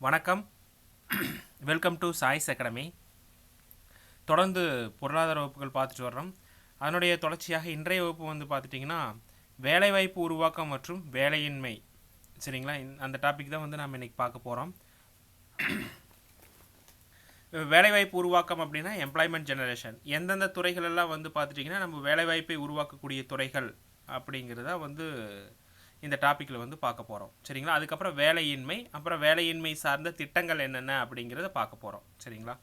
வணக்கம். Welcome to choice academy. தொடர்ந்து பொருளாதார வகுப்புகள் பார்த்துட்டு வர்றோம். அதனுடைய தொடர்ச்சியாக இன்றைய வகுப்பு வந்து பார்த்துட்டிங்கன்னா வேலைவாய்ப்பு உருவாக்கம் மற்றும் வேலையின்மை. சரிங்களா, அந்த டாபிக் தான் வந்து நம்ம இன்றைக்கி பார்க்க போகிறோம். வேலைவாய்ப்பு உருவாக்கம் அப்படின்னா எம்ப்ளாய்மெண்ட் ஜெனரேஷன். எந்தெந்த துறைகளெல்லாம் வந்து பார்த்துட்டிங்கன்னா நம்ம வேலைவாய்ப்பை உருவாக்கக்கூடிய துறைகள் அப்படிங்கிறத வந்து இந்த டாப்பிக்கில் வந்து பார்க்க போகிறோம். சரிங்களா, அதுக்கப்புறம் வேலையின்மை, அப்புறம் வேலையின்மை சார்ந்த திட்டங்கள் என்னென்ன அப்படிங்கிறத பார்க்க போகிறோம். சரிங்களா,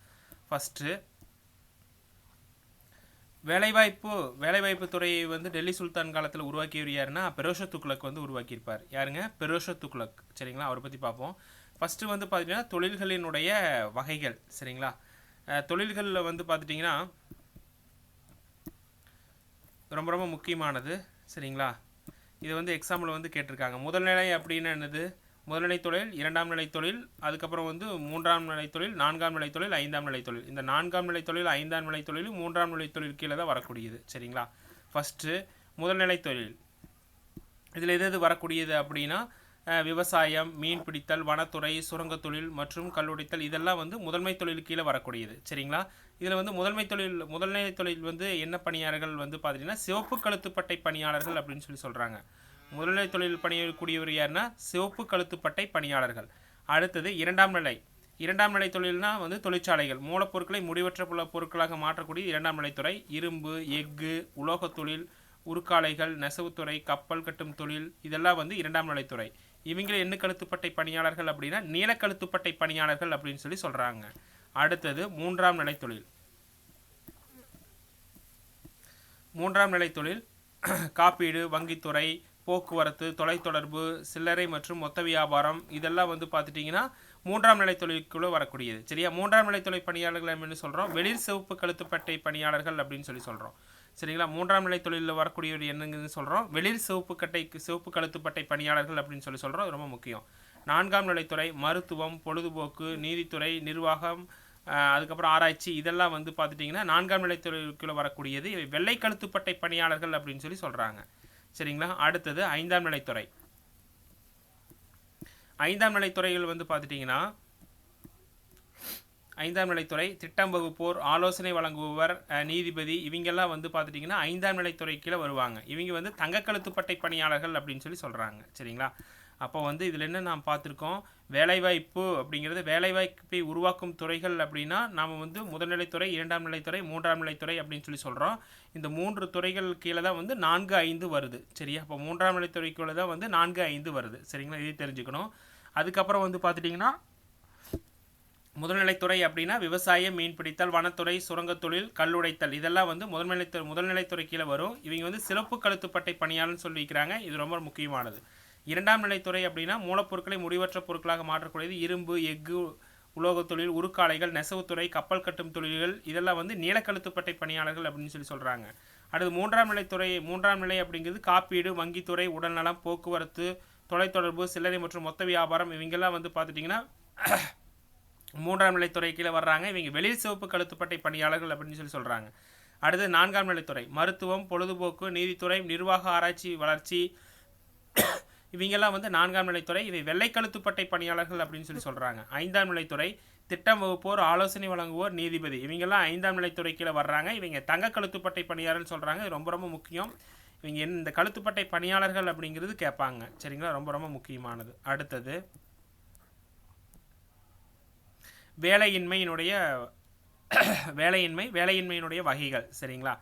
ஃபஸ்ட்டு வேலைவாய்ப்பு துறையை வந்து டெல்லி சுல்தான் காலத்தில் உருவாக்கியவர் யாருன்னா பெரோஷா துக்ளக் வந்து உருவாக்கியிருப்பார். யாருங்க? பெரோஷா துக்ளக். சரிங்களா, அவரை பற்றி பார்ப்போம். ஃபஸ்ட்டு வந்து பார்த்திங்கன்னா தொழில்களினுடைய வகைகள். சரிங்களா, தொழில்களில் வந்து பார்த்துட்டிங்கன்னா ரொம்ப ரொம்ப முக்கியமானது. சரிங்களா, இது வந்து எக்ஸாம்பிள் வந்து கேட்டிருக்காங்க. முதல்நிலை அப்படின்னு என்னது? முதல்நிலை தொழில், இரண்டாம் நிலை தொழில், அதுக்கப்புறம் வந்து மூன்றாம் நிலை தொழில், நான்காம் நிலை தொழில், ஐந்தாம் நிலை தொழில். இந்த நான்காம் நிலை தொழில், ஐந்தாம் நிலை தொழில், மூன்றாம் நிலை தொழில் கீழே தான் வரக்கூடியது. சரிங்களா, ஃபஸ்ட்டு முதல்நிலை தொழில். இதில் எது வரக்கூடியது அப்படின்னா விவசாயம், மீன் பிடித்தல், வனத்துறை, சுரங்கத் தொழில் மற்றும் கல்லுடைத்தல், இதெல்லாம் வந்து முதன்மை தொழில் கீழே வரக்கூடியது. சரிங்களா, இதில் வந்து முதல்நிலை தொழில் வந்து என்ன பணியாளர்கள் வந்து பார்த்தீங்கன்னா சிவப்பு கழுத்துப்பட்டை பணியாளர்கள் அப்படின்னு சொல்கிறாங்க. முதல்நிலை தொழில் பணியக்கூடியவர் யாருன்னா சிவப்பு கழுத்துப்பட்டை பணியாளர்கள். அடுத்தது இரண்டாம் நிலை தொழில்னா வந்து தொழிற்சாலைகள், மூலப்பொருட்களை முடிவற்ற பொருட்களாக மாற்றக்கூடிய இரண்டாம் நிலைத்துறை. இரும்பு, எஃகு, உலோகத் தொழில், உருக்காலைகள், நெசவுத்துறை, கப்பல் கட்டும் தொழில், இதெல்லாம் வந்து இரண்டாம் நிலைத்துறை. இவங்கள என்ன கழுத்துப்பட்டை பணியாளர்கள் அப்படின்னா நீலக்கழுத்துப்பட்டை பணியாளர்கள் அப்படின்னு சொல்கிறாங்க. அடுத்தது மூன்றாம் நிலை தொழில். மூன்றாம் நிலை தொழில் காப்பீடு, வங்கித்துறை, போக்குவரத்து, தொலைத்தொடர்பு, சில்லறை மற்றும் மொத்த வியாபாரம், இதெல்லாம் வந்து பார்த்துட்டிங்கன்னா மூன்றாம் நிலை தொழிலுக்குள்ளே வரக்கூடியது. சரியா, மூன்றாம் நிலை தொழில் பணியாளர்கள் அப்படின்னு சொல்கிறோம் வெளிர் சிவப்பு கழுத்துப்பட்டை பணியாளர்கள் அப்படின்னு சொல்கிறோம். சரிங்களா, மூன்றாம் நிலை தொழிலில் வரக்கூடியவர் என்னங்கன்னு சொல்கிறோம் வெளிர் சிவப்பு கழுத்துப்பட்டை பணியாளர்கள் அப்படின்னு சொல்கிறோம். ரொம்ப முக்கியம். நான்காம் நிலைத்துறை மருத்துவம், பொழுதுபோக்கு, நீதித்துறை, நிர்வாகம், அதுக்கப்புறம் ஆராய்ச்சி, இதெல்லாம் வந்து பார்த்துட்டிங்கன்னா நான்காம் நிலைத்துறைக்குள்ளே வரக்கூடியது. வெள்ளை கழுத்துப்பட்டை பணியாளர்கள் அப்படின்னு சொல்கிறாங்க. சரிங்களா, அடுத்தது ஐந்தாம் நிலைத்துறை. ஐந்தாம் நிலைத்துறைகள் வந்து பார்த்துட்டிங்கன்னா ஐந்தாம் நிலைத்துறை திட்டம் வகுப்போர், ஆலோசனை வழங்குபவர், நீதிபதி, இவங்கெல்லாம் வந்து பார்த்துட்டிங்கன்னா ஐந்தாம் நிலைத்துறை கீழே வருவாங்க. இவங்க வந்து தங்க கழுத்துப்பட்டை பணியாளர்கள் அப்படின்னு சொல்கிறாங்க. சரிங்களா, அப்போ வந்து இதில் என்ன நாம் பார்த்துருக்கோம், வேலைவாய்ப்பு அப்படிங்கிறது வேலைவாய்ப்பை உருவாக்கும் துறைகள் அப்படின்னா நாம் வந்து முதல்நிலைத்துறை, இரண்டாம் நிலைத்துறை, மூன்றாம் நிலைத்துறை அப்படின்னு சொல்கிறோம். இந்த மூன்று துறைகள் கீழே தான் வந்து 4, 5 வருது. சரியா, அப்போ மூன்றாம் நிலைத்துறைக்குள்ளே தான் வந்து 4, 5 வருது. சரிங்களா, இதை தெரிஞ்சுக்கணும். அதுக்கப்புறம் வந்து பார்த்துட்டிங்கன்னா முதல்நிலைத்துறை அப்படின்னா விவசாயம், மீன் பிடித்தல், வனத்துறை, சுரங்கத் தொழில், கல்லுடைத்தல், இதெல்லாம் வந்து முதல்நிலைத்துறை கீழே வரும். இவங்க வந்து சிறப்பு கழுத்துப்பட்டை பணியாளர்னு சொல்லிக்கிறாங்க. இது ரொம்ப முக்கியமானது. இரண்டாம் நிலைத்துறை அப்படின்னா மூலப்பொருட்களை முடிவற்ற பொருட்களாக மாற்றக்கூடியது. இரும்பு, எஃகு, உலோகத் தொழில், உருக்காலைகள், நெசவுத்துறை, கப்பல் கட்டும் தொழில்கள், இதெல்லாம் வந்து நீலக்கழுத்துப்பட்டை பணியாளர்கள் அப்படின்னு சொல்கிறாங்க. அடுத்து மூன்றாம் நிலை அப்படிங்கிறது காப்பீடு, வங்கித்துறை, உடல்நலம், போக்குவரத்து, தொலைத்தொடர்பு, சில்லறை மற்றும் மொத்த வியாபாரம், இவங்கெல்லாம் வந்து பார்த்துட்டிங்கன்னா மூன்றாம் நிலைத்துறை கீழே வர்றாங்க. இவங்க வெளிர் சிவப்பு கழுத்துப்பட்டை பணியாளர்கள் அப்படின்னு சொல்கிறாங்க. அடுத்து நான்காம் நிலைத்துறை மருத்துவம், பொழுதுபோக்கு, நீதித்துறை, நிர்வாக, ஆராய்ச்சி, வளர்ச்சி, இவங்கெல்லாம் வந்து நான்காம் நிலைத்துறை. இவை வெள்ளை கழுத்துப்பட்டை பணியாளர்கள் அப்படின்னு சொல்கிறாங்க. ஐந்தாம் நிலைத்துறை திட்டம் வகுப்போர், ஆலோசனை வழங்குவோர், நீதிபதி, இவங்கெல்லாம் ஐந்தாம் நிலைத்துறை கீழே வர்றாங்க. இவங்க தங்க கழுத்துப்பட்டை பணியாளர்னு சொல்கிறாங்க. இது ரொம்ப ரொம்ப முக்கியம். இவங்க இந்த கழுத்துப்பட்டை பணியாளர்கள் அப்படிங்கிறது கேட்பாங்க. சரிங்களா, ரொம்ப ரொம்ப முக்கியமானது. அடுத்தது வேலையின்மையினுடைய வகைகள். சரிங்களா,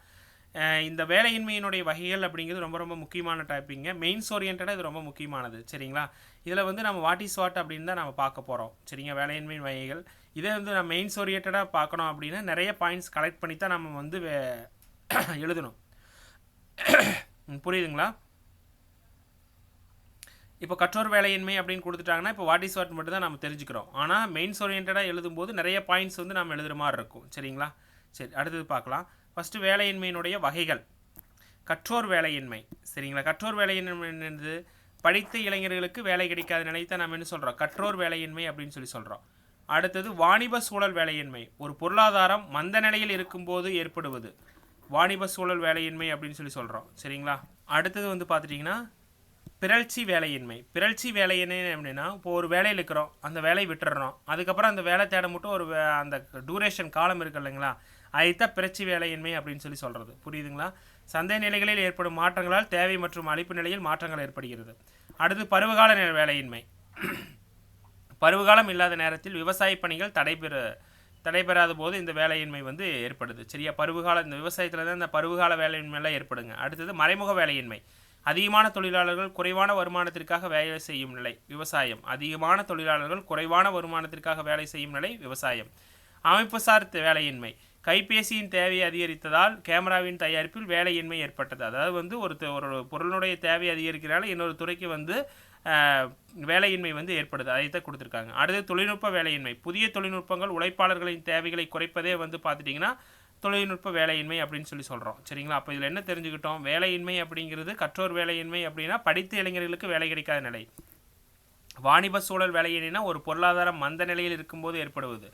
இந்த வேலையின்மையினுடைய வகைகள் அப்படிங்கிறது ரொம்ப ரொம்ப முக்கியமான டாப்பிங்க. மெயின்ஸ் ஓரியன்டாக இது ரொம்ப முக்கியமானது. சரிங்களா, இதில் வந்து நம்ம வாட் இஸ் வாட் அப்படின்னு தான் நம்ம பார்க்க போகிறோம். சரிங்க, வேலையின்மையின் வகைகள். இதை வந்து நம்ம மெயின்ஸ் ஓரியன்டாக பார்க்கணும் அப்படின்னா நிறைய பாயிண்ட்ஸ் கலெக்ட் பண்ணி தான் நம்ம வந்து எழுதணும். புரியுதுங்களா? இப்போ கற்றோர் வேலையின்மை அப்படின்னு கொடுத்துட்டாங்கன்னா இப்போ வாட் இஸ் வாட் மட்டும் தான் நம்ம தெரிஞ்சுக்கிறோம். ஆனால் மெயின்ஸ் ஓரியன்டாக எழுதும்போது நிறைய பாயிண்ட்ஸ் வந்து நம்ம எழுதுகிற மாதிரி இருக்கும். சரிங்களா, சரி, அடுத்தது பார்க்கலாம். ஃபஸ்ட்டு வேலையின்மையினுடைய வகைகள். கற்றோர் வேலையின்மை. சரிங்களா, கற்றோர் வேலையின்மை என்னது? படித்த இளைஞர்களுக்கு வேலை கிடைக்காத நிலையை நம்ம என்ன சொல்கிறோம்? கற்றோர் வேலையின்மை அப்படின்னு சொல்கிறோம். அடுத்தது வாணிப சூழல் வேலையின்மை. ஒரு பொருளாதாரம் மந்த நிலையில் இருக்கும்போது ஏற்படுவது வாணிப சூழல் வேலையின்மை அப்படின்னு சொல்கிறோம். சரிங்களா, அடுத்தது வந்து பார்த்துட்டிங்கன்னா பிறழ்ச்சி வேலையின்மை. பிறழ்ச்சி வேலையின்மை அப்படின்னா, இப்போ ஒரு வேலையில் இருக்கிறோம், அந்த வேலையை விட்டுடுறோம், அதுக்கப்புறம் அந்த வேலை தேட மட்டும் ஒரு அந்த டூரேஷன் காலம் இருக்குது இல்லைங்களா, அதைத்தான் பிறழ்ச்சி வேலையின்மை அப்படின்னு சொல்லி சொல்கிறது. புரியுதுங்களா? சந்தை நிலைகளில் ஏற்படும் மாற்றங்களால் தேவை மற்றும் அளிப்பு நிலையில் மாற்றங்கள் ஏற்படுகிறது. அடுத்து பருவகால வேலையின்மை. பருவகாலம் இல்லாத நேரத்தில் விவசாய பணிகள் தடைபெறாத போது இந்த வேலையின்மை வந்து ஏற்படுது. சரியா? பருவகால இந்த விவசாயத்தில் தான் இந்த பருவகால வேலையின்மையெல்லாம் ஏற்படுங்க. அடுத்தது மறைமுக வேலையின்மை. அதிகமான தொழிலாளர்கள் குறைவான வருமானத்திற்காக வேலை செய்யும் நிலை விவசாயம். அதிகமான தொழிலாளர்கள் குறைவான வருமானத்திற்காக வேலை செய்யும் நிலை விவசாயம். அமைப்புசார் வேலையின்மை. கைபேசியின் தேவையை அதிகரித்ததால் கேமராவின் தயாரிப்பில் வேலையின்மை ஏற்பட்டது. அதாவது வந்து ஒரு பொருளுடைய தேவை அதிகரிக்கிறனால இன்னொரு துறைக்கு வந்து வேலையின்மை வந்து ஏற்படுது. அதைத்தான் கொடுத்துருக்காங்க. அடுத்து தொழில்நுட்ப வேலையின்மை. புதிய தொழில்நுட்பங்கள் உழைப்பாளர்களின் தேவைகளை குறைப்பதே வந்து பார்த்துட்டிங்கன்னா தொழில்நுட்ப வேலையின்மை அப்படின்னு சொல்லி சொல்கிறோம். சரிங்களா? அப்போ இதில் என்ன தெரிஞ்சுக்கிட்டோம்? வேலையின்மை அப்படிங்கிறது கற்றோர் வேலையின்மை அப்படின்னா படித்த இளைஞர்களுக்கு வேலை கிடைக்காத நிலை. வாணிப சூழல் வேலையின்மைனா ஒரு பொருளாதாரம் மந்த நிலையில் இருக்கும்போது ஏற்படுவது.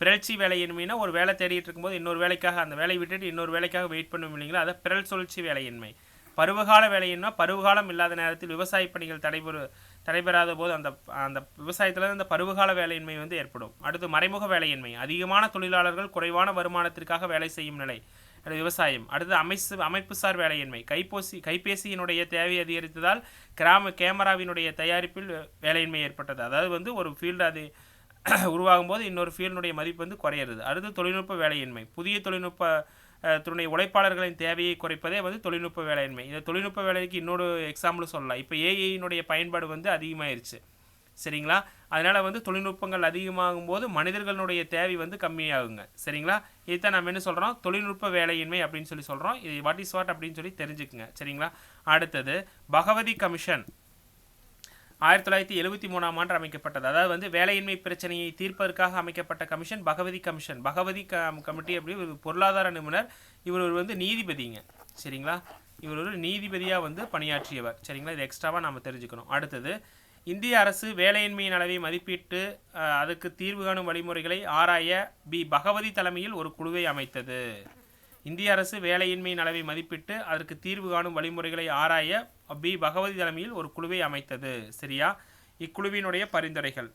பிறழ்ச்சி வேலையின்மைனா ஒரு வேலை தேடிட்டு இருக்கும்போது இன்னொரு வேலைக்காக அந்த வேலையை விட்டுட்டு இன்னொரு வேலைக்காக வெயிட் பண்ணும் இல்லைங்களா, அதை பிறல் சுழற்சி வேலையின்மை. பருவகால வேலையின்மை பருவகாலம் இல்லாத நேரத்தில் விவசாய பணிகள் தடைபெறாத போது அந்த விவசாயத்தில் அந்த பருவகால வேலையின்மை வந்து ஏற்படும். அடுத்து மறைமுக வேலையின்மை. அதிகமான தொழிலாளர்கள் குறைவான வருமானத்திற்காக வேலை செய்யும் நிலை விவசாயம். அடுத்து அமைப்புசார் வேலையின்மை. கைபேசியினுடைய தேவை அதிகரித்ததால் கேமராவினுடைய தயாரிப்பில் வேலையின்மை ஏற்பட்டது. அதாவது வந்து ஒரு ஃபீல்டு அது உருவாகும் போது இன்னொரு ஃபீல்டுடைய மதிப்பு வந்து குறையிறது. அடுத்து தொழில்நுட்ப வேலையின்மை. புதிய தொழில்நுட்பத்துடைய உழைப்பாளர்களின் தேவையை குறைப்பதே வந்து தொழில்நுட்ப வேலையின்மை. இந்த தொழில்நுட்ப வேலைக்கு இன்னொரு எக்ஸாம்பிள் சொல்லலாம். இப்போ ஏஐனுடைய பயன்பாடு வந்து அதிகமாகிருச்சு. சரிங்களா? அதனால் வந்து தொழில்நுட்பங்கள் அதிகமாகும் போது மனிதர்களுடைய தேவை வந்து கம்மியாகுங்க. சரிங்களா? இதுதான் நம்ம என்ன சொல்கிறோம்? தொழில்நுட்ப வேலையின்மை அப்படின்னு சொல்லி சொல்கிறோம். இது வாட் இஸ் வாட் அப்படின்னு சொல்லி தெரிஞ்சுக்குங்க. சரிங்களா? அடுத்தது பகவதி கமிஷன் 1973ஆம் ஆண்டு அமைக்கப்பட்டது. அதாவது வந்து வேலையின்மை பிரச்சனையை தீர்ப்பதற்காக அமைக்கப்பட்ட commission Bhagwati commission. Bhagwati committee அப்படி ஒரு பொருளாதார நிபுணர். இவர் வந்து நீதிபதிங்க. சரிங்களா? இவர் ஒரு நீதிபதியாக வந்து பணியாற்றியவர். சரிங்களா? இது எக்ஸ்ட்ராவாக நம்ம தெரிஞ்சுக்கணும். அடுத்தது இந்திய அரசு வேலையின்மையின் அளவை மதிப்பிட்டு அதுக்கு தீர்வு காணும் வழிமுறைகளை ஆராய பகவதி தலைமையில் ஒரு குழுவை அமைத்தது. இந்திய அரசு வேலையின்மையின் அளவை மதிப்பிட்டு அதற்கு தீர்வு காணும் வழிமுறைகளை ஆராய பகவதி தலைமையில் ஒரு குழுவை அமைத்தது. சரியா? இக்குழுவினுடைய பரிந்துரைகள்.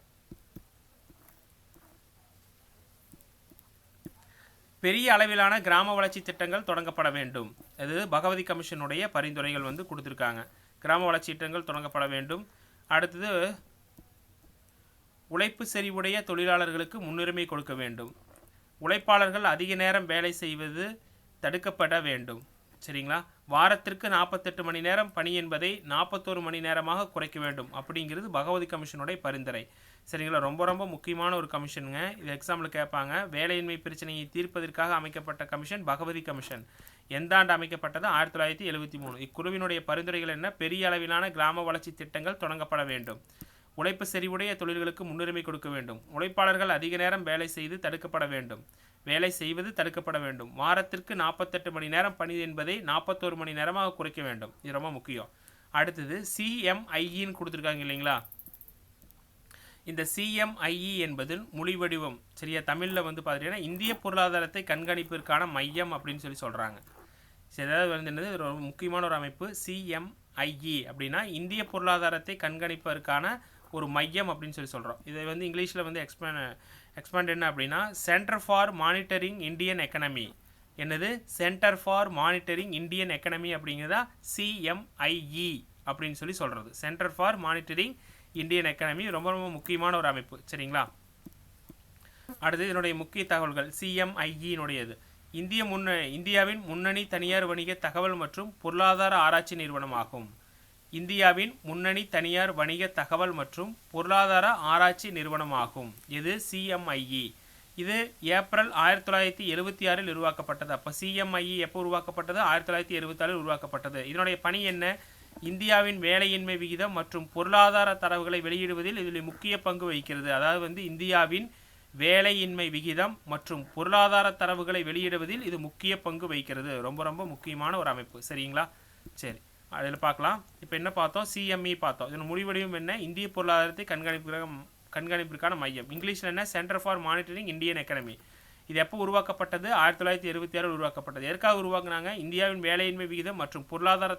பெரிய அளவிலான கிராம வளர்ச்சி திட்டங்கள் தொடங்கப்பட வேண்டும். அது பகவதி கமிஷனுடைய பரிந்துரைகள் வந்து கொடுத்துருக்காங்க. கிராம வளர்ச்சி திட்டங்கள் தொடங்கப்பட வேண்டும். அடுத்தது உழைப்பு செறிவுடைய தொழிலாளர்களுக்கு முன்னுரிமை கொடுக்க வேண்டும். உழைப்பாளர்கள் அதிக நேரம் வேலை செய்வது தடுக்கப்பட வேண்டும். சரிங்களா? வாரத்திற்கு 48 மணி நேரம் பணி என்பதை 41 மணி நேரமாக குறைக்க வேண்டும் அப்படிங்கிறது பகவதி கமிஷனுடைய பரிந்துரை. சரிங்களா? ரொம்ப ரொம்ப முக்கியமான ஒரு கமிஷனுங்க. இது எக்ஸாம்பிள் கேட்பாங்க. வேலையின்மை பிரச்சனையை தீர்ப்பதற்காக அமைக்கப்பட்ட கமிஷன் பகவதி கமிஷன். எந்த ஆண்டு அமைக்கப்பட்டது? 1973. இக்குழுவினுடைய பரிந்துரைகள் என்ன? பெரிய அளவிலான கிராம வளர்ச்சி திட்டங்கள் தொடங்கப்பட வேண்டும். உழைப்பு செறிவுடைய தொழில்களுக்கு முன்னுரிமை கொடுக்க வேண்டும். உழைப்பாளர்கள் அதிக நேரம் வேலை செய்வது தடுக்கப்பட வேண்டும். வாரத்திற்கு 48 மணி நேரம் பணி என்பதை 41 மணி நேரமாக குறைக்க வேண்டும். இது ரொம்ப முக்கியம். அடுத்தது CMIEன்னு கொடுத்துருக்காங்க இல்லைங்களா? இந்த CMIE என்பது மொழிவடிவம். சரியா? தமிழில் வந்து பார்த்தீங்கன்னா இந்திய பொருளாதாரத்தை கண்காணிப்பதற்கான மையம் அப்படின்னு சொல்லி சொல்கிறாங்க. சரி, அதாவது வந்து என்னது ஒரு முக்கியமான ஒரு அமைப்பு. CMIE அப்படின்னா இந்திய பொருளாதாரத்தை கண்காணிப்பதற்கான ஒரு மையம் அப்படின்னு சொல்லி சொல்கிறோம். இதை வந்து இங்கிலீஷில் வந்து எக்ஸ்பேண்ட் என்ன அப்படின்னா centre for monitoring Indian economy. என்னது? Centre for monitoring Indian economy அப்படிங்கிறதா CMIE அப்படின்னு சொல்லி சொல்கிறது. Centre for monitoring Indian economy ரொம்ப ரொம்ப முக்கியமான ஒரு அமைப்பு. சரிங்களா? அடுத்து இதனுடைய முக்கிய தகவல்கள். CMIE-னுடையது இந்தியாவின் முன்னணி தனியார் வணிக தகவல் மற்றும் பொருளாதார ஆராய்ச்சி நிறுவனமாகும். இந்தியாவின் முன்னணி தனியார் வணிக தகவல் மற்றும் பொருளாதார ஆராய்ச்சி நிறுவனமாகும். இது CMIE. இது ஏப்ரல் 1976 உருவாக்கப்பட்டது. அப்போ CMIE எப்போ உருவாக்கப்பட்டது? 1976 உருவாக்கப்பட்டது. இதனுடைய பணி என்ன? இந்தியாவின் வேலையின்மை விகிதம் மற்றும் பொருளாதார தரவுகளை வெளியிடுவதில் இதில் முக்கிய பங்கு வகிக்கிறது. அதாவது வந்து இந்தியாவின் வேலையின்மை விகிதம் மற்றும் பொருளாதார தரவுகளை வெளியிடுவதில் இது முக்கிய பங்கு வகிக்கிறது. ரொம்ப ரொம்ப முக்கியமான ஒரு அமைப்பு. சரிங்களா? சரி, அதில் பார்க்கலாம். இப்போ என்ன பார்த்தோம்? CME பார்த்தோம். இதன் முடிவடையும் என்ன? இந்திய பொருளாதாரத்தை கண்காணிப்பிற்கான மையம். இங்கிலீஷில் என்ன? Centre for monitoring Indian economy. இது எப்போ உருவாக்கப்பட்டது? 1976 உருவாக்கப்பட்டது. எதற்காக உருவாக்குனாங்க? இந்தியாவின் வேலையின்மை விகிதம் மற்றும் பொருளாதார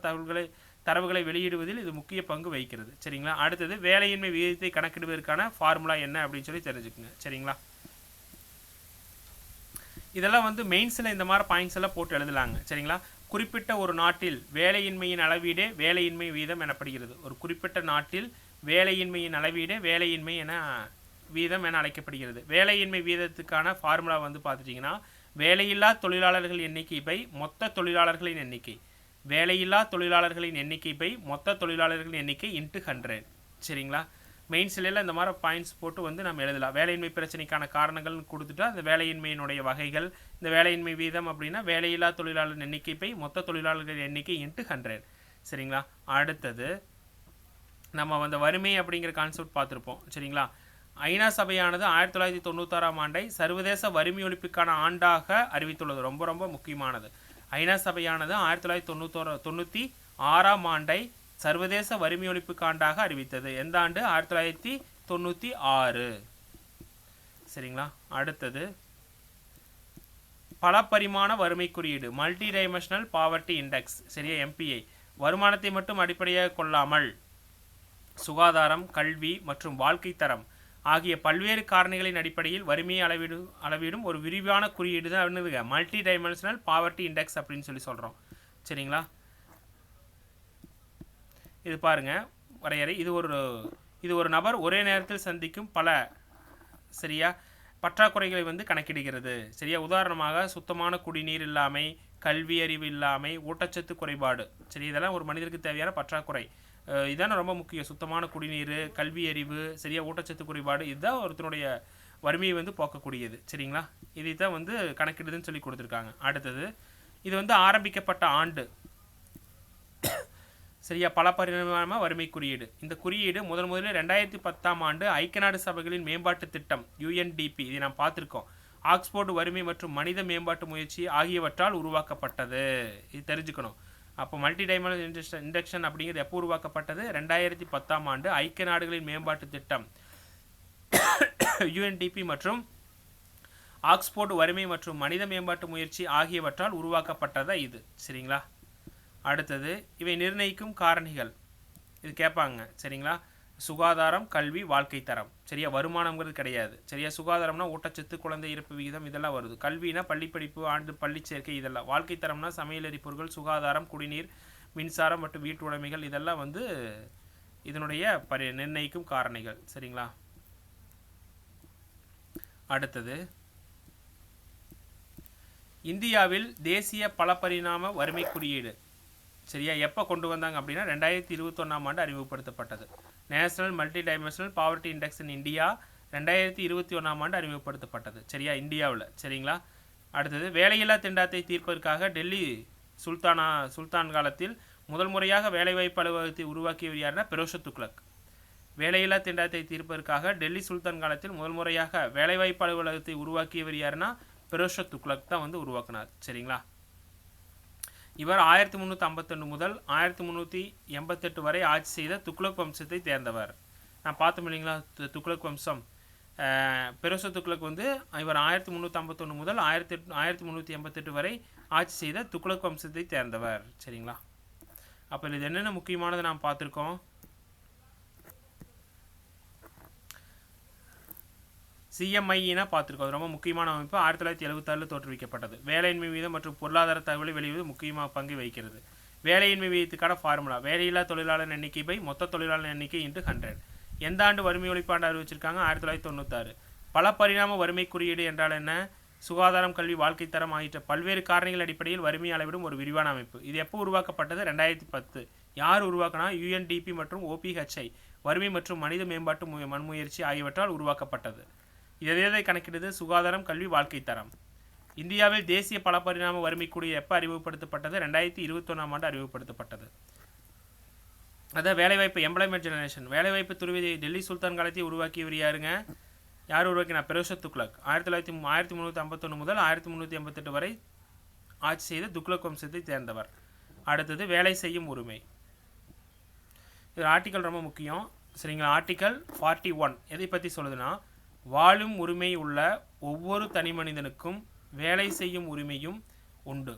தரவுகளை வெளியிடுவதில் இது முக்கிய பங்கு வகிக்கிறது. சரிங்களா? அடுத்தது வேலையின்மை விகிதத்தை கணக்கிடுவதற்கான ஃபார்முலா என்ன அப்படின்னு சொல்லி தெரிஞ்சுக்குங்க. சரிங்களா? இதெல்லாம் வந்து மெயின்ஸில் இந்த மாதிரி பாயிண்ட்ஸ் எல்லாம் போட்டு எழுதலாங்க. சரிங்களா? குறிப்பிட்ட ஒரு நாட்டில் வேலையின்மையின் அளவீடே வேலையின்மை வீதம் எனப்படுகிறது. ஒரு குறிப்பிட்ட நாட்டில் வேலையின்மையின் அளவீடே வேலையின்மை என வீதம் என அழைக்கப்படுகிறது. வேலையின்மை வீதத்துக்கான ஃபார்முலா வந்து பார்த்துட்டிங்கன்னா வேலையில்லா தொழிலாளர்கள் எண்ணிக்கை பை மொத்த தொழிலாளர்களின் எண்ணிக்கை. வேலையில்லா தொழிலாளர்களின் எண்ணிக்கை பை மொத்த தொழிலாளர்களின் எண்ணிக்கை இன்ட்டு 100. சரிங்களா? மெயின்ஸ்ல இந்த மாதிரி பாயிண்ட்ஸ் போட்டு வந்து நம்ம எழுதலாம். வேலையின்மை பிரச்சனைக்கான காரணங்கள்னு கொடுத்துட்டா அந்த வேலையின்மையினுடைய வகைகள், இந்த வேலையின்மை வீதம் அப்படின்னா வேலையில்லா தொழிலாளர் எண்ணிக்கை பை மொத்த தொழிலாளர்கள் எண்ணிக்கை இன்ட்டு 100. சரிங்களா? அடுத்தது நம்ம வந்து வறுமை அப்படிங்கிற கான்செப்ட் பார்த்துருப்போம். சரிங்களா? ஐநா சபையானது 1996ஆம் ஆண்டை சர்வதேச வறுமை ஒழிப்புக்கான ஆண்டாக அறிவித்துள்ளது. ரொம்ப ரொம்ப முக்கியமானது. ஐநா சபையானது 1996ஆம் ஆண்டை சர்வதேச வறுமை ஒழிப்புக்கு ஆண்டாக அறிவித்தது. எந்த ஆண்டு? 1996. சரிங்களா? அடுத்தது பல பரிமாண வறுமை குறியீடு, மல்டி டைமென்ஷனல் பாவர்ட்டி இண்டெக்ஸ். சரியா? MPI வருமானத்தை மட்டும் அடிப்படையாக கொள்ளாமல் சுகாதாரம், கல்வி மற்றும் வாழ்க்கை தரம் ஆகிய பல்வேறு காரணிகளின் அடிப்படையில் வறுமையை அளவிடும் ஒரு விரிவான குறியீடு தான் என்னதுங்க? மல்டி டைமென்ஷனல் பாவர்ட்டி இண்டெக்ஸ் அப்படின்னு சொல்லி சொல்கிறோம். சரிங்களா? இது பாருங்க வரையறை. இது ஒரு நபர் ஒரே நேரத்தில் சந்திக்கும் பல சரியா பற்றாக்குறைகளை வந்து கணக்கிடுகிறது. சரியா? உதாரணமாக சுத்தமான குடிநீர் இல்லாமை, கல்வி அறிவு இல்லாமை, ஊட்டச்சத்து குறைபாடு. சரி, இதெல்லாம் ஒரு மனிதருக்கு தேவையான பற்றாக்குறை. இதான ரொம்ப முக்கியம். சுத்தமான குடிநீர், கல்வி அறிவு, சரியா ஊட்டச்சத்து குறைபாடு, இதுதான் ஒருத்தனுடைய வறுமையை வந்து போக்கக்கூடியது. சரிங்களா? இதைத்தான் வந்து கணக்கிடுதுன்னு சொல்லி கொடுத்துருக்காங்க. அடுத்தது இது வந்து ஆரம்பிக்கப்பட்ட ஆண்டு. சரியா? பல பரிமாண வறுமை குறியீடு. இந்த குறியீடு முதலில் 2010ஆம் ஆண்டு ஐக்கிய நாடு சபைகளின் மேம்பாட்டு திட்டம் UNDP, இதை நாம் பார்த்துருக்கோம், ஆக்ஸ்போர்டு வறுமை மற்றும் மனித மேம்பாட்டு முயற்சி ஆகியவற்றால் உருவாக்கப்பட்டது. இது தெரிஞ்சுக்கணும். அப்போ மல்டி டைமென்ஷனல் இண்டெக்ஷன் அப்படிங்கிறது எப்போ உருவாக்கப்பட்டது? 2010ஆம் ஆண்டு ஐக்கிய நாடுகளின் மேம்பாட்டு திட்டம் UNDP மற்றும் ஆக்ஸ்போர்டு வறுமை மற்றும் மனித மேம்பாட்டு முயற்சி ஆகியவற்றால் உருவாக்கப்பட்டதா இது. சரிங்களா? அடுத்தது இவை நிர்ணயிக்கும் காரணிகள். இது கேட்பாங்க. சரிங்களா? சுகாதாரம், கல்வி, வாழ்க்கை தரம். சரியா? வருமானம்ங்கிறது கிடையாது. சரியா? சுகாதாரம்னா ஊட்டச்சத்து, குழந்தை இறப்பு விகிதம் இதெல்லாம் வருது. கல்வினா பள்ளிப்படிப்பு, ஆண்டு பள்ளி சேர்க்கை இதெல்லாம். வாழ்க்கை தரம்னா சமையலறை பொருட்கள், சுகாதாரம், குடிநீர், மின்சாரம் மற்றும் வீட்டு உடைமைகள் இதெல்லாம் வந்து இதனுடைய நிர்ணயிக்கும் காரணிகள். சரிங்களா? அடுத்தது இந்தியாவில் தேசிய பல பரிணாம வறுமை குறியீடு. சரியா? எப்போ கொண்டு வந்தாங்க அப்படின்னா 2021ஆம் ஆண்டு அறிமுகப்படுத்தப்பட்டது. National multi dimensional poverty index in India 2021ஆம் ஆண்டு அறிமுகப்படுத்தப்பட்டது. சரியா? இந்தியாவில். சரிங்களா? அடுத்தது வேலையில்லா திண்டாட்டத்தை தீர்ப்பதற்காக டெல்லி சுல்தான் காலத்தில் முதல் முறையாக வேலைவாய்ப்பு அலுவலகத்தை உருவாக்கியவர் யாருன்னா பெரோஷத் துக்ளக். வேலையில்லா திண்டாட்டத்தை தீர்ப்பதற்காக டெல்லி சுல்தான் காலத்தில் முதல் முறையாக வேலைவாய்ப்பு அலுவலகத்தை உருவாக்கியவர் யாருன்னா பெரோஷத் துக்ளக் தான் வந்து உருவாக்கினார். சரிங்களா? இவர் 1351 முதல் 1388 வரை ஆட்சி செய்த துக்ளக் வம்சத்தை தேர்ந்தவர். நான் பார்த்தோம் இல்லைங்களா துக்ளக் வம்சம். பெரோஷத் துக்ளக் வந்து இவர் 1351 முதல் 1388 வரை ஆட்சி செய்த துக்ளக் வம்சத்தை தேர்ந்தவர். சரிங்களா? அப்போ இது என்னென்ன முக்கியமானதை நாம் பார்த்துருக்கோம். CMIனா பார்த்துருக்கோம். அது ரொம்ப முக்கியமான அமைப்பு. 1976 தோற்றுவிக்கப்பட்டது. வேலையின்மை வீதம் மற்றும் பொருளாதார தகவலை வெளியிடுவது முக்கியமாக பங்கு வகிக்கிறது. வேலையின்மை வீதத்துக்கான ஃபார்முலா வேலையில்லா தொழிலாளர் எண்ணிக்கை பை மொத்த தொழிலாளர் எண்ணிக்கை இன்ட்டு 100. எந்த ஆண்டு வறுமை ஒழிப்பாண்டு அறிவிச்சிருக்காங்க? 1996. பல பரிணாம வறுமை குறியீடு என்றால் என்ன? சுகாதாரம், கல்வி, வாழ்க்கை தரம் ஆகிய பல்வேறு காரணிகள் அடிப்படையில் வறுமை அளவிடும் ஒரு விரிவான அமைப்பு. இது எப்போ உருவாக்கப்பட்டது? 2010. யார் உருவாக்கினா? UNDP மற்றும் OPHI வறுமை மற்றும் மனித மேம்பாட்டு முன்முயற்சி ஆகியவற்றால் உருவாக்கப்பட்டது. எதை கணக்கிடுது? சுகாதாரம், கல்வி, வாழ்க்கை தரம். இந்தியாவில் தேசிய பல பரிணாம வறுமை குறியீடு எப்போ அறிமுகப்படுத்தப்பட்டது? 2021ஆம் ஆண்டு அறிமுகப்படுத்தப்பட்டது. அதான் வேலைவாய்ப்பு எம்ப்ளாய்மெண்ட் ஜெனரேஷன். வேலைவாய்ப்பு துருவியை டெல்லி சுல்தான் காலத்தை உருவாக்கியவர் யாருங்க? யார் உருவாக்கினா? பெரோஷத் துக்ளக். 1351 முதல் 1388 வரை ஆட்சி செய்த துக்ளக் வம்சத்தை தேர்ந்தவர். அடுத்தது வேலை செய்யும் உரிமை. இது ஆர்டிக்கல் ரொம்ப முக்கியம். சரிங்களா? ஆர்டிக்கல் 41 எதை பற்றி சொல்லுதுன்னா, வாழும் உரிமை உள்ள ஒவ்வொரு தனி மனிதனுக்கும் வேலை செய்யும் உரிமையும் உண்டு.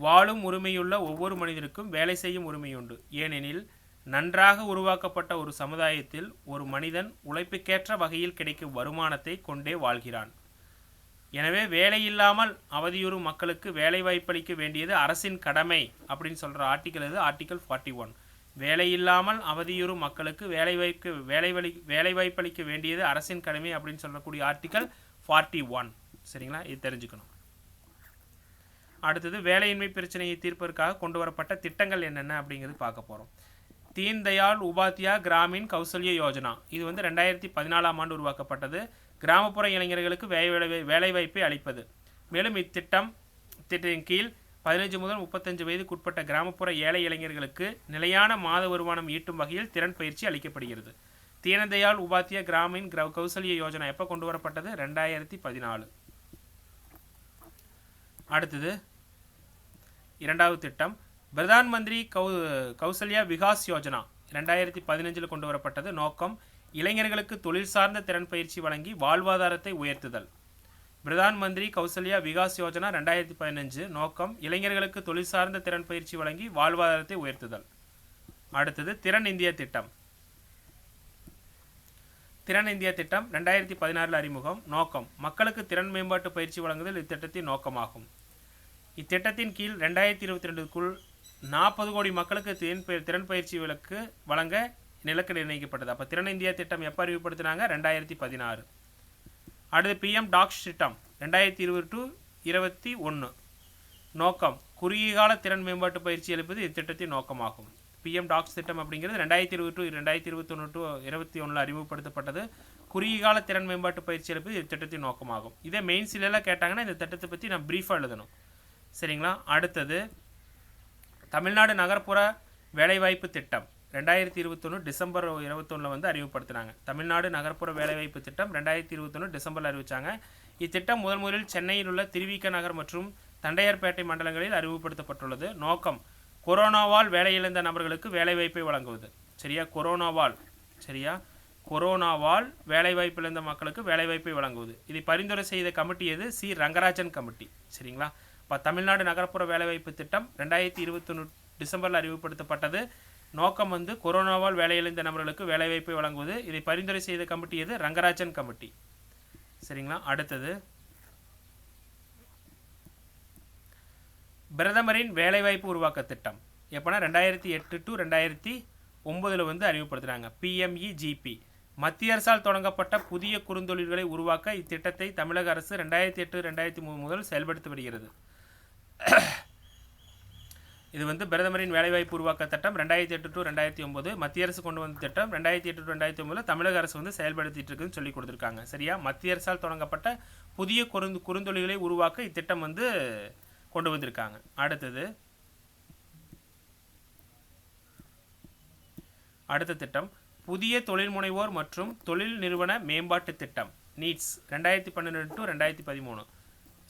வாழும் உரிமையுள்ள ஒவ்வொரு மனிதனுக்கும் வேலை செய்யும் உரிமையுண்டு. ஏனெனில் நன்றாக உருவாக்கப்பட்ட ஒரு சமுதாயத்தில் ஒரு மனிதன் உழைப்புக்கேற்ற வகையில் கிடைக்கும் வருமானத்தை கொண்டே வாழ்கிறான். எனவே வேலை இல்லாமல் அவதியுறும் மக்களுக்கு வேலை வாய்ப்பளிக்க வேண்டியது அரசின் கடமை அப்படின்னு சொல்கிற ஆர்டிக்கல் இது ஆர்டிக்கல் 41. வேலை இல்லாமல் அவதியுறும் மக்களுக்கு வேலை வாய்ப்பளிக்க வேண்டியது அரசின் கடமை அப்படின்னு சொல்லக்கூடிய ஆர்டிக்கல் 41. சரிங்களா, இது தெரிஞ்சுக்கணும். அடுத்தது வேலையின்மை பிரச்சனையை தீர்ப்பதற்காக கொண்டு வரப்பட்ட திட்டங்கள் என்னென்ன அப்படிங்கிறது பார்க்க போகிறோம். தீன் தயாள் உபாத்யா கிராமின் கௌசல்ய யோஜனா, இது வந்து 2014ஆம் ஆண்டு உருவாக்கப்பட்டது. கிராமப்புற இளைஞர்களுக்கு வேலைவாய்ப்பை அளிப்பது. மேலும் இத்திட்டத்தின் கீழ் 15 முதல் 35 வயதுக்குட்பட்ட கிராமப்புற ஏழை இளைஞர்களுக்கு நிலையான மாத வருமானம் ஈட்டும் வகையில் திறன் பயிற்சி அளிக்கப்படுகிறது. தீனதயாள் உபாத்யா கிராமின் கௌசல்ய யோஜனா எப்போ கொண்டு வரப்பட்டது? 2014. அடுத்தது இரண்டாவது திட்டம் பிரதான் மந்திரி கௌசல்யா விகாஸ் யோஜனா 2015 கொண்டு வரப்பட்டது. நோக்கம் இளைஞர்களுக்கு தொழில் சார்ந்த திறன் பயிற்சி வழங்கி வாழ்வாதாரத்தை உயர்த்துதல். பிரதான் மந்திரி கௌசல்யா விகாஸ் யோஜனா 2015 நோக்கம் இளைஞர்களுக்கு தொழில் சார்ந்த திறன் பயிற்சி வழங்கி வாழ்வாதாரத்தை உயர்த்துதல். அடுத்தது திறன் இந்தியா திட்டம். திறன் இந்தியா திட்டம் 2016 அறிமுகம். நோக்கம் மக்களுக்கு திறன் மேம்பாட்டு பயிற்சி வழங்குதல் இத்திட்டத்தின் நோக்கமாகும். இத்திட்டத்தின் கீழ் 2022க்குள் 40 கோடி மக்களுக்கு திறன் பயிற்சி வழங்க இலக்கு நிர்ணயிக்கப்பட்டது. அப்போ திறன் இந்தியா திட்டம் எப்போ அறிவுப்படுத்தினாங்க? 2016. அடுத்து PM டாக்ஸ் திட்டம் 2020-21 நோக்கம் குறுகிய கால திறன் மேம்பாட்டு பயிற்சி அளிப்பது இத்திட்டத்தின் நோக்கமாகும். PM டாக்ஸ் திட்டம் அப்படிங்கிறது 2020-2021 அறிமுகப்படுத்தப்பட்டது. குறுகிய கால திறன் மேம்பாட்டு பயிற்சி அளிப்பது இத்திட்டத்தின் நோக்கமாகும். இதே மெயின்ஸ்லாம் கேட்டாங்கன்னா இந்த திட்டத்தை பற்றி நான் பிரீஃபாக எழுதணும். சரிங்களா. அடுத்தது தமிழ்நாடு நகர்ப்புற வேலைவாய்ப்பு திட்டம் 2021 டிசம்பர் 21 வந்து அறிமுகப்படுத்தினாங்க. தமிழ்நாடு நகர்ப்புற வேலைவாய்ப்பு திட்டம் 2021 டிசம்பரில் அறிவித்தாங்க. இத்திட்டம் முதலில் சென்னையில் உள்ள திருவிக நகர் மற்றும் தண்டையார்பேட்டை மண்டலங்களில் அறிமுகப்படுத்தப்பட்டுள்ளது. நோக்கம் கொரோனாவால் வேலையிழந்த நபர்களுக்கு வேலைவாய்ப்பை வழங்குவது. கொரோனாவால் வேலைவாய்ப்பு இழந்த மக்களுக்கு வேலைவாய்ப்பை வழங்குவது. இதை பரிந்துரை செய்த கமிட்டி எது? C Rangarajan committee. சரிங்களா. இப்போ தமிழ்நாடு நகர்ப்புற வேலைவாய்ப்பு திட்டம் 2021 டிசம்பரில் அறிமுகப்படுத்தப்பட்டது. நோக்கம் வந்து கொரோனாவால் வேலையிழந்த நபர்களுக்கு வேலைவாய்ப்பை வழங்குவது. இதை பரிந்துரை செய்த கமிட்டி எது? ரங்கராஜன் கமிட்டி. சரிங்களா. அடுத்தது பிரதமரின் வேலைவாய்ப்பு உருவாக்க திட்டம் எப்போனா 2008-2009 வந்து அறிமுகப்படுத்துகிறாங்க. PMEGP மத்திய அரசால் தொடங்கப்பட்ட புதிய குறுந்தொழில்களை உருவாக்க இத்திட்டத்தை தமிழக அரசு 2008-2003 முதல் செயல்படுத்தி வருகிறது. இது வந்து பிரதமரின் வேலைவாய்ப்பு உருவாக்க திட்டம் 2008-2009 மத்திய அரசு கொண்டு வந்த திட்டம். 2008-2009 தமிழக அரசு வந்து செயல்படுத்திட்டு இருக்குன்னு சொல்லி கொடுத்துருக்காங்க. சரியா. மத்திய அரசால் தொடங்கப்பட்ட புதிய குறுந்தொழில்களை உருவாக்க இத்திட்டம் வந்து கொண்டு வந்திருக்காங்க. அடுத்த திட்டம் புதிய தொழில் முனைவோர் மற்றும் தொழில் நிறுவன மேம்பாட்டு திட்டம் நீட்ஸ் 2012-2013.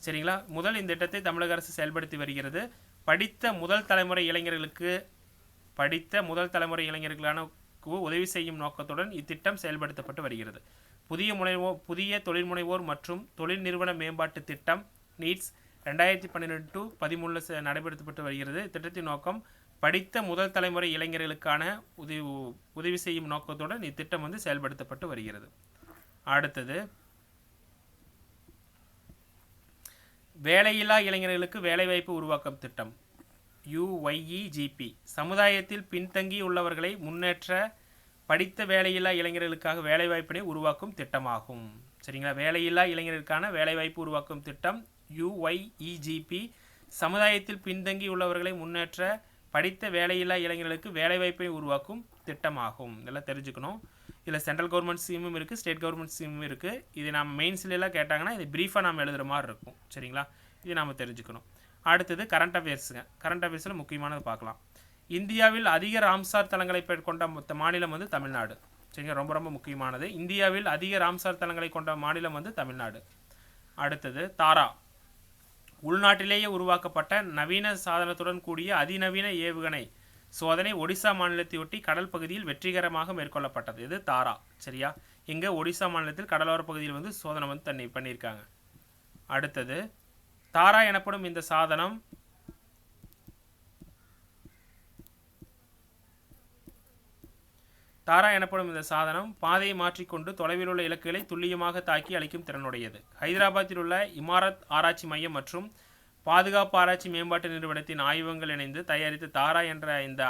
சரிங்களா. முதல் இந்த திட்டத்தை தமிழக அரசு செயல்படுத்தி வருகிறது. படித்த முதல் தலைமுறை இளைஞர்களான உதவி செய்யும் நோக்கத்துடன் இத்திட்டம் செயல்படுத்தப்பட்டு வருகிறது. புதிய தொழில் முனைவோர் மற்றும் தொழில் நிறுவன மேம்பாட்டு திட்டம் நீட்ஸ் 2012-13 நடைபெறுத்தப்பட்டு வருகிறது. திட்டத்தின் நோக்கம் படித்த முதல் தலைமுறை இளைஞர்களுக்கான உதவி செய்யும் நோக்கத்துடன் இத்திட்டம் வந்து செயல்படுத்தப்பட்டு வருகிறது. அடுத்தது வேலையில்லா இளைஞர்களுக்கு வேலைவாய்ப்பு உருவாக்கும் திட்டம் UYEGP சமுதாயத்தில் பின்தங்கி உள்ளவர்களை முன்னேற்ற படித்த வேலையில்லா இளைஞர்களுக்காக வேலைவாய்ப்பினை உருவாக்கும் திட்டமாகும். சரிங்களா. வேலையில்லா இளைஞர்களுக்கான வேலைவாய்ப்பு உருவாக்கும் திட்டம் UYEGP சமுதாயத்தில் பின்தங்கி உள்ளவர்களை முன்னேற்ற படித்த வேலையில்லா இளைஞர்களுக்கு வேலைவாய்ப்பை உருவாக்கும் திட்டமாகும். இதெல்லாம் தெரிஞ்சுக்கணும். இதில் சென்ட்ரல் கவர்மெண்ட் ஸ்கீமும் இருக்குது, ஸ்டேட் கவர்மெண்ட் ஸ்கீமும் இருக்குது. இது நம்ம மெயின்ஸ்லாம் கேட்டாங்கன்னா இது பிரீஃபாக நம்ம எழுதுகிற மாதிரி இருக்கும். சரிங்களா. இது நாம் தெரிஞ்சுக்கணும். அடுத்தது கரண்ட் அஃபேர்ஸுங்க. கரண்ட் அஃபேர்ஸில் முக்கியமானது பார்க்கலாம். இந்தியாவில் அதிக ராம்சார் தலங்களை கொண்ட மாநிலம் வந்து தமிழ்நாடு. சரிங்களா. ரொம்ப ரொம்ப முக்கியமானது. இந்தியாவில் அதிக ராம்சார் தலங்களை கொண்ட மாநிலம் வந்து தமிழ்நாடு. அடுத்தது தாரா உள்நாட்டிலேயே உருவாக்கப்பட்ட நவீன சாதனத்துடன் கூடிய அதிநவீன ஏவுகணை சோதனை ஒடிசா மாநிலத்தையொட்டி கடல் பகுதியில் வெற்றிகரமாக மேற்கொள்ளப்பட்டது. இது தாரா. சரியா. இங்கே ஒடிசா மாநிலத்தில் கடலோர பகுதியில் வந்து சோதனை வந்து பண்ணியிருக்காங்க. அடுத்தது தாரா எனப்படும் இந்த சாதனம் தாரா எனப்படும் இந்த சாதனம் பாதையை மாற்றிக்கொண்டு தொலைவில் உள்ள இலக்குகளை துல்லியமாக தாக்கி அளிக்கும் திறனுடையது. ஹைதராபாத்தில் உள்ள இமாரத் ஆராய்ச்சி மையம் மற்றும் பாதுகாப்பு ஆராய்ச்சி மேம்பாட்டு நிறுவனத்தின் ஆய்வகங்கள் இணைந்து தயாரித்த தாரா என்ற இந்த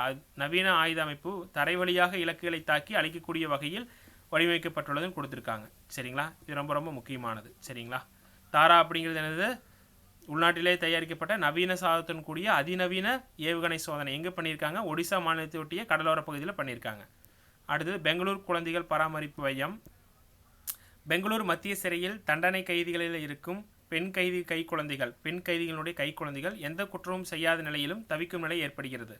நவீன ஆயுத அமைப்பு தரை வழியாக இலக்குகளை தாக்கி அளிக்கக்கூடிய வகையில் வடிவமைக்கப்பட்டுள்ளதுன்னு கொடுத்துருக்காங்க. சரிங்களா, இது ரொம்ப ரொம்ப முக்கியமானது. சரிங்களா, தாரா அப்படிங்கிறது என்னது, உள்நாட்டிலே தயாரிக்கப்பட்ட நவீன சாதத்துடன் கூடிய அதிநவீன ஏவுகணை சோதனை எங்கே பண்ணியிருக்காங்க, ஒடிசா மாநிலத்தை ஒட்டிய கடலோர பகுதியில் பண்ணியிருக்காங்க. அடுத்தது பெங்களூர் குழந்தைகள் பராமரிப்பு மையம். பெங்களூர் மத்திய சிறையில் தண்டனை கைதிகளில் இருக்கும் பெண் கைதிகளுடைய கை குழந்தைகள் எந்த குற்றமும் செய்யாத நிலையிலும் தவிக்கும் நிலை ஏற்படுகிறது.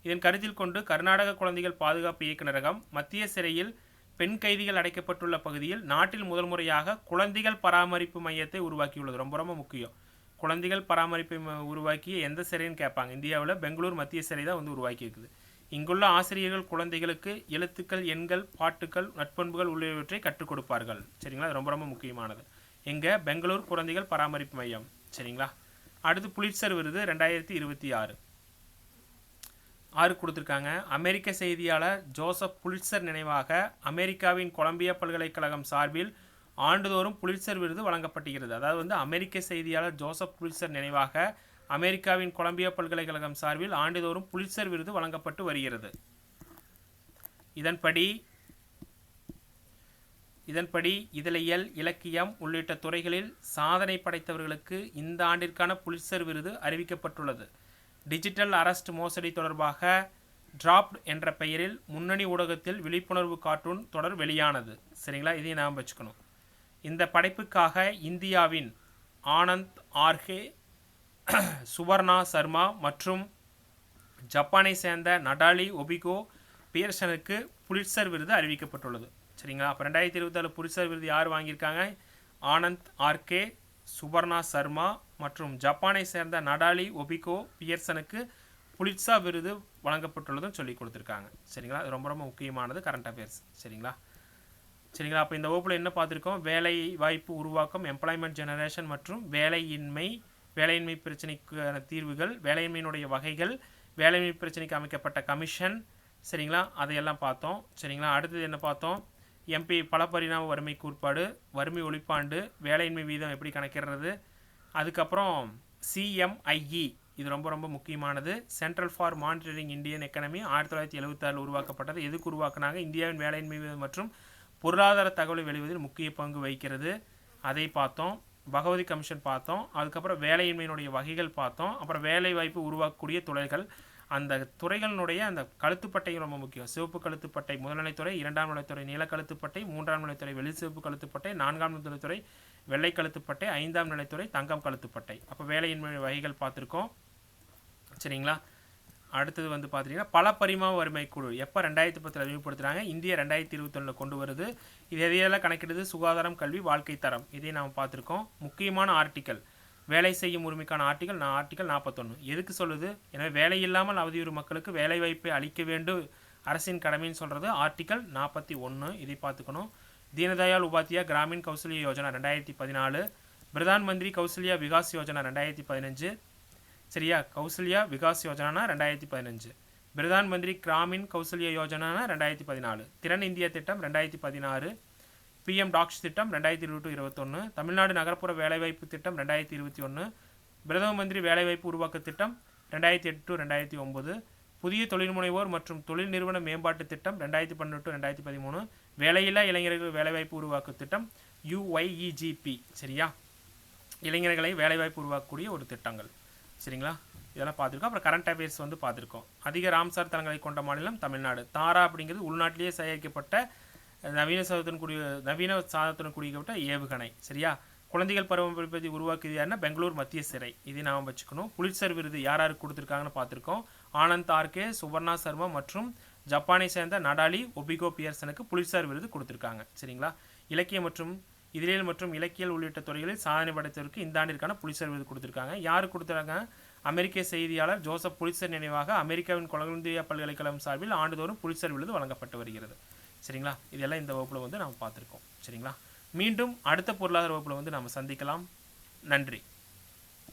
இதன் கருத்தில் கொண்டு கர்நாடக குழந்தைகள் பாதுகாப்பு இயக்குநரகம் மத்திய சிறையில் பெண் கைதிகள் அடைக்கப்பட்டுள்ள பகுதியில் நாட்டில் முதல் முறையாக குழந்தைகள் பராமரிப்பு மையத்தை உருவாக்கியுள்ளது. ரொம்ப ரொம்ப முக்கியம். குழந்தைகள் பராமரிப்பை உருவாக்கிய எந்த சிறைன்னு கேட்பாங்க. இந்தியாவில் பெங்களூர் மத்திய சிறை தான் வந்து உருவாக்கியிருக்குது. இங்குள்ள ஆசிரியர்கள் குழந்தைகளுக்கு எழுத்துக்கள், எண்கள், பாட்டுக்கள், நட்பண்புகள் உள்ளிட்டவற்றை கற்றுக் கொடுப்பார்கள். சரிங்களா, ரொம்ப ரொம்ப முக்கியமானது. எங்கே, பெங்களூர் குழந்தைகள் பராமரிப்பு மையம். சரிங்களா, அடுத்து புலிட்சர் விருது 2026 கொடுத்துருக்காங்க. அமெரிக்க செய்தியாளர் ஜோசப் புலிட்சர் நினைவாக அமெரிக்காவின் கொலம்பியா பல்கலைக்கழகம் சார்பில் ஆண்டுதோறும் புலிட்சர் விருது வழங்கப்படுகிறது. அதாவது வந்து அமெரிக்க செய்தியாளர் ஜோசப் புலிட்சர் நினைவாக அமெரிக்காவின் கொலம்பியா பல்கலைக்கழகம் சார்பில் ஆண்டுதோறும் புலிட்சர் விருது வழங்கப்பட்டு வருகிறது. இதன்படி இதழியல், இலக்கியம் உள்ளிட்ட துறைகளில் சாதனை படைத்தவர்களுக்கு இந்த ஆண்டிற்கான புலிட்சர் விருது அறிவிக்கப்பட்டுள்ளது. டிஜிட்டல் அரெஸ்ட் மோசடி தொடர்பாக டிராப்ட் என்ற பெயரில் முன்னணி ஊடகத்தில் விழிப்புணர்வு கார்ட்டூன் தொடர் வெளியானது. சரிங்களா, இதையும் நாம் வச்சுக்கணும். இந்த படைப்புக்காக இந்தியாவின் ஆனந்த் ஆர்கே, சுவர்ணா சர்மா மற்றும் ஜப்பானை சேர்ந்த நடாலி ஒபிகோ பியர்சனுக்கு புலிட்சர் விருது அறிவிக்கப்பட்டுள்ளது. சரிங்களா, அப்போ 2024 புலிட்சர் விருது யார் வாங்கியிருக்காங்க, ஆனந்த் ஆர்கே, சுவர்ணா சர்மா மற்றும் ஜப்பானை சேர்ந்த நடாலி ஒபிகோ பியர்சனுக்கு புலிட்சர் விருது வழங்கப்பட்டுள்ளதுன்னு சொல்லி கொடுத்துருக்காங்க. சரிங்களா, அது ரொம்ப ரொம்ப முக்கியமானது, கரண்ட் அஃபேர்ஸ். சரிங்களா, அப்போ இந்த வகுப்பில் என்ன பார்த்துருக்கோம், வேலை வாய்ப்பு உருவாக்கம், எம்ப்ளாய்மெண்ட் ஜெனரேஷன் மற்றும் வேலையின்மை பிரச்சனைக்கான தீர்வுகள், வேலையின்மையினுடைய வகைகள், வேலையின்மை பிரச்சனைக்கு அமைக்கப்பட்ட கமிஷன். சரிங்களா, அதையெல்லாம் பார்த்தோம். சரிங்களா, அடுத்தது என்ன பார்த்தோம், எம்பி பல பரிணாம வறுமை கோட்பாடு, வறுமை ஒழிப்பாண்டு, வேலையின்மை வீதம் எப்படி கணக்கிடுறது, அதுக்கப்புறம் CMIE, இது ரொம்ப ரொம்ப முக்கியமானது, central for monitoring Indian economy 1976 உருவாக்கப்பட்டது. எதுக்கு உருவாக்குனாங்க, இந்தியாவின் வேலையின்மை வீதம் மற்றும் பொருளாதார தகவலை வெளிவதில் முக்கிய பங்கு வகிக்கிறது. அதை பார்த்தோம். பகவதி கமிஷன் பார்த்தோம். அதுக்கப்புறம் வேலையின்மையினுடைய வகைகள் பார்த்தோம். அப்புறம் வேலை வாய்ப்பு உருவாக்கக்கூடிய துறைகள், அந்த துறைகளினுடைய அந்த கழுத்துப்பட்டையும் ரொம்ப முக்கியம். சிவப்பு கழுத்துப்பட்டை முதல்நிலைத்துறை, இரண்டாம் நிலைத்துறை நீல கழுத்துப்பட்டை, மூன்றாம் நிலைத்துறை வெளி சிவப்பு கழுத்துப்பட்டை, நான்காம் நிலைத்துறை வெள்ளை கழுத்துப்பட்டை, ஐந்தாம் நிலைத்துறை தங்கம் கழுத்துப்பட்டை. அப்போ வேலையின்மை வகைகள் பார்த்துருக்கோம். சரிங்களா, அடுத்தது வந்து பார்த்துட்டிங்கன்னா பல பரிமாண வறுமை குழு எப்போ 2010 அறிமுகப்படுத்துகிறாங்க, இந்தியா 2021 கொண்டு வருது. இது எதையெல்லாம் கணக்கிடுது, சுகாதாரம், கல்வி, வாழ்க்கை தரம், இதை நாம் பார்த்துருக்கோம். முக்கியமான ஆர்டிக்கல், வேலை செய்யும் உரிமைக்கான ஆர்டிக்கல் 41 எதுக்கு சொல்லுது, எனவே வேலை இல்லாமல் அவதியுறு மக்களுக்கு வேலை வாய்ப்பை அளிக்க வேண்டும் அரசின் கடமைன்னு சொல்கிறது ஆர்டிக்கல் 41. இதை பார்த்துக்கணும். தீனதயாள் உபாத்யா கிராமின் கௌசல்யா யோஜனா 2014, பிரதான் மந்திரி கௌசல்யா விகாஸ் யோஜனா 2015. சரியா, கௌசல்யா விகாஸ் யோஜனா 2015, பிரதான் மந்திரி கிராமின் கௌசல்யா யோஜனா 2014, திறன் இந்தியா திட்டம் 2016, PM டாக்ஸ் திட்டம் 2020-21, தமிழ்நாடு நகர்ப்புற வேலைவாய்ப்பு திட்டம் 2021, பிரதம மந்திரி வேலைவாய்ப்பு உருவாக்க திட்டம் 2008-2009, புதிய தொழில் முனைவோர் மற்றும் தொழில் நிறுவன மேம்பாட்டு திட்டம் 2012-2013, வேலையில்லா இளைஞர்கள் வேலைவாய்ப்பு உருவாக்க திட்டம் UYEGP. சரியா, இளைஞர்களை வேலைவாய்ப்பு உருவாக்கக்கூடிய ஒரு திட்டங்கள். சரிங்களா, இதெல்லாம் பார்த்துருக்கோம். அப்புறம் கரண்ட் அஃபேர்ஸ் வந்து பார்த்துருக்கோம். அதிக ராம்சார் தலங்களை கொண்ட மாநிலம் தமிழ்நாடு. தாரா அப்படிங்கிறது உள்நாட்டிலேயே தயாரிக்கப்பட்ட நவீன சாதத்துடன் கூடியப்பட்ட ஏவுகணை. சரியா, குழந்தைகள் பருவத்தை உருவாக்கியது யாருன்னா பெங்களூர் மத்திய சிறை. இதை நாம் வச்சுக்கணும். புலிட்சர் விருது யாருக்கு கொடுத்துருக்காங்கன்னு பார்த்துருக்கோம். ஆனந்த் ஆர்கே, சுவர்ணா சர்மா மற்றும் ஜப்பானை சேர்ந்த நடாலி ஒபிகோ பியர்சனுக்கு புலிட்சர் விருது கொடுத்துருக்காங்க. சரிங்களா, இலக்கியம் மற்றும் இதழியல் மற்றும் இலக்கியல் உள்ளிட்ட துறைகளில் சாதனை படைத்தவருக்கு இந்த ஆண்டிற்கான புலிட்சர் விருது கொடுத்துருக்காங்க. யார் கொடுத்துருக்காங்க, அமெரிக்க செய்தியாளர் ஜோசப் புலிட்சர் நினைவாக அமெரிக்காவின் கொலம்பியா பல்கலைக்கழகம் சார்பில் ஆண்டுதோறும் புலிட்சர் விருது வழங்கப்பட்டு வருகிறது. சரிங்களா, இதெல்லாம் இந்த வகுப்பில் வந்து நாம் பார்த்துருக்கோம். சரிங்களா, மீண்டும் அடுத்த பொருளாதார வகுப்பில் வந்து நாம் சந்திக்கலாம். நன்றி.